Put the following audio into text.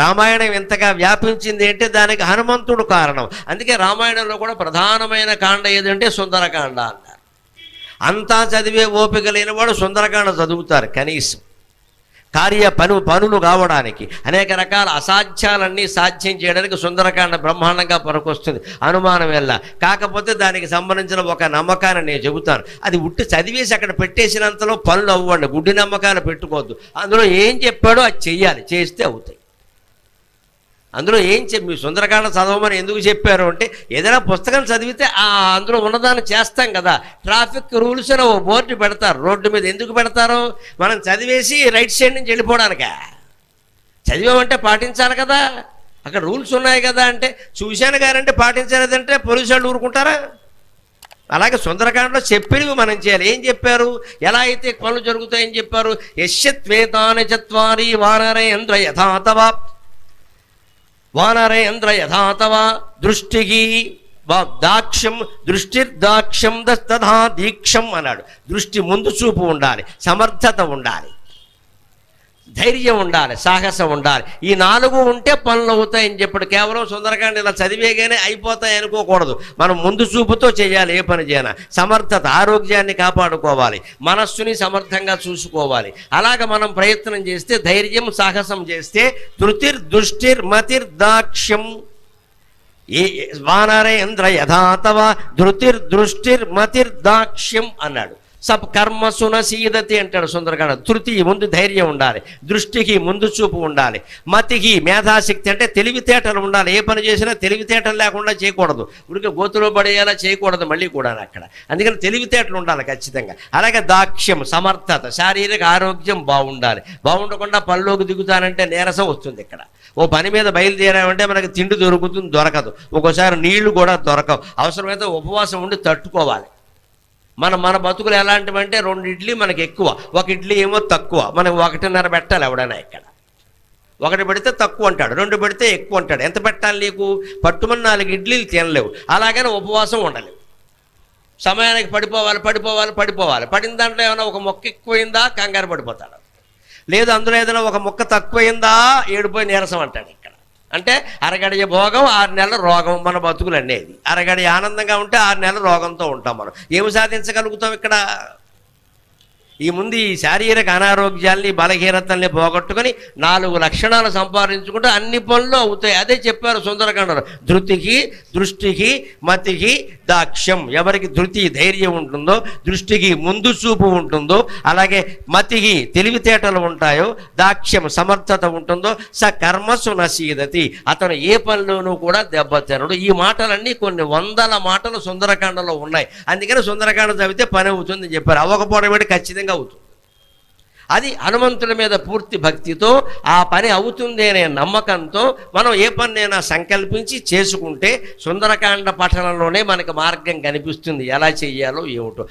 రామాయణం ఎంతగా వ్యాపించింది అంటే దానికి హనుమంతుడు కారణం. అందుకే రామాయణంలో కూడా ప్రధానమైన కాండ ఏదంటే సుందరకాండ అన్నారు. అంతా చదివే ఓపిక లేనివాడు సుందరకాండ చదువుతారు. కనీసం పనులు కావడానికి అనేక రకాల అసాధ్యాలన్నీ సాధ్యం చేయడానికి సుందరకాండ బ్రహ్మాండంగా పనికొస్తుంది, అనుమానం వెళ్ళ. కాకపోతే దానికి సంబంధించిన ఒక నమ్మకాన్ని నేను చెబుతాను. అది ఉట్టి చదివేసి అక్కడ పెట్టేసినంతలో పనులు అవ్వండి, గుడ్డి నమ్మకాలు పెట్టుకోవద్దు. అందులో ఏం చెప్పాడో అది చెయ్యాలి, చేస్తే అవుతాయి. అందులో మీ సుందరకాండ చదవమని ఎందుకు చెప్పారు అంటే ఏదైనా పుస్తకం చదివితే అందులో ఉన్నదాన్ని చేస్తాం కదా. ట్రాఫిక్ రూల్స్ అని ఓ బోర్డు పెడతారు రోడ్డు మీద. ఎందుకు పెడతారు? మనం చదివేసి రైట్ సైడ్ నుంచి వెళ్ళిపోవడానికా? చదివామంటే పాటించాలి కదా, అక్కడ రూల్స్ ఉన్నాయి కదా. అంటే చూశాను గారంటే పాటించలేదంటే పోలీసు వాళ్ళు ఊరుకుంటారా? అలాగే సుందరకాండలో చెప్పినవి మనం చేయాలి. ఏం చెప్పారు? ఎలా అయితే పనులు జరుగుతాయని చెప్పారు. యశ్యత్వేతాని చత్వారి వానరేంద్ర యథాతవా వానరేంద్ర యథాతవా దృష్టికి దాక్ష్యం దృష్టిర్దాక్ష్యం తథా దీక్షం అన్నాడు. దృష్టి ముందు చూపు ఉండాలి, సమర్థత ఉండాలి, ధైర్యం ఉండాలి, సాహసం ఉండాలి. ఈ 4 ఉంటే పనులు అవుతాయని చెప్పాడు. కేవలం సుందరకాండ ఇలా చదివేగానే అయిపోతాయి అనుకోకూడదు. మనం ముందు చూపుతో చేయాలి. ఏ పని చేయాలి? సమర్థత, ఆరోగ్యాన్ని కాపాడుకోవాలి, మనస్సుని సమర్థంగా చూసుకోవాలి. అలాగ మనం ప్రయత్నం చేస్తే, ధైర్యం సాహసం చేస్తే ధృతిర్దృష్టిర్మతిర్దాక్ష్యం వానరేంద్ర యథాతవ ధృతిర్దృష్టిర్మతిర్దాక్ష్యం అన్నాడు. సబ్ కర్మసున సీదతి అంటాడు సుందరకాండ. ధృతి ముందు ధైర్యం ఉండాలి, దృష్టికి ముందు చూపు ఉండాలి, మతికి మేధాశక్తి అంటే తెలివితేటలు ఉండాలి. ఏ పని చేసినా తెలివితేటలు లేకుండా చేయకూడదు. ఉడికి గోతులో పడేయాలా చేయకూడదు మళ్ళీ కూడా అక్కడ. అందుకని తెలివితేటలు ఉండాలి ఖచ్చితంగా. అలాగే దాక్ష్యం సమర్థత, శారీరక ఆరోగ్యం బాగుండాలి. బాగుండకుండా పనిలోకి దిగుతానంటే నీరసం వస్తుంది. ఇక్కడ ఓ పని మీద బయలుదేరామంటే మనకి తిండి దొరుకుతుంది, దొరకదు. ఒక్కోసారి నీళ్లు కూడా దొరకవు. అవసరమైతే ఉపవాసం ఉండి తట్టుకోవాలి. మన బతుకులు ఎలాంటివంటే 2 ఇడ్లీ మనకి ఎక్కువ, 1 ఇడ్లీ ఏమో తక్కువ. మనకు 1.5 పెట్టాలి. ఎవడైనా ఇక్కడ 1 పెడితే తక్కువ అంటాడు, 2 పెడితే ఎక్కువ అంటాడు. ఎంత పెట్టాలి నీకు? పట్టుమని 4 ఇడ్లీలు తినలేవు. అలాగనే ఉపవాసం ఉండలేవు. సమయానికి పడిపోవాలి. పడిన దాంట్లో ఏమైనా ఒక మొక్క ఎక్కువైందా కంగారు పడిపోతాడు. లేదు అందులో ఏదైనా ఒక మొక్క తక్కువైందా ఏడిపోయి నీరసం అంటాడు. ఇక్కడ అంటే అరగడియ భోగం 6 నెలల రోగం మన బతుకులు అనేది. అరగడి ఆనందంగా ఉంటే 6 నెలల రోగంతో ఉంటాం. మనం ఏమి సాధించగలుగుతాం ఇక్కడ? ఈ ముందు ఈ శారీరక అనారోగ్యాల్ని బలహీనతల్ని పోగొట్టుకొని 4 లక్షణాలు సంపాదించుకుంటే అన్ని పనులు అవుతాయి. అదే చెప్పారు సుందరకాండలో. ధృతికి దృష్టికి మతికి దాక్ష్యం. ఎవరికి ధృతి ధైర్యం ఉంటుందో, దృష్టికి ముందు చూపు ఉంటుందో, అలాగే మతికి తెలివితేటలు ఉంటాయో, దాక్ష్యం సమర్థత ఉంటుందో, స కర్మసు నసీదతి అతను ఏ పనిలోనూ కూడా దెబ్బతినడు. ఈ మాటలన్నీ కొన్ని 100 మాటలు సుందరకాండలో ఉన్నాయి. అందుకని సుందరకాండ చదివితే పని అవుతుందని చెప్పారు. అవ్వకపోవడం ఏంటి? ఖచ్చితంగా అవుతుంది. అది హనుమంతుడి మీద పూర్తి భక్తితో ఆ పని అవుతుంది అనే నమ్మకంతో మనం ఏ పనినైనా సంకల్పించి చేసుకుంటే సుందరకాండ పఠనంలోనే మనకు మార్గం కనిపిస్తుంది, ఎలా చెయ్యాలో ఏమిటో.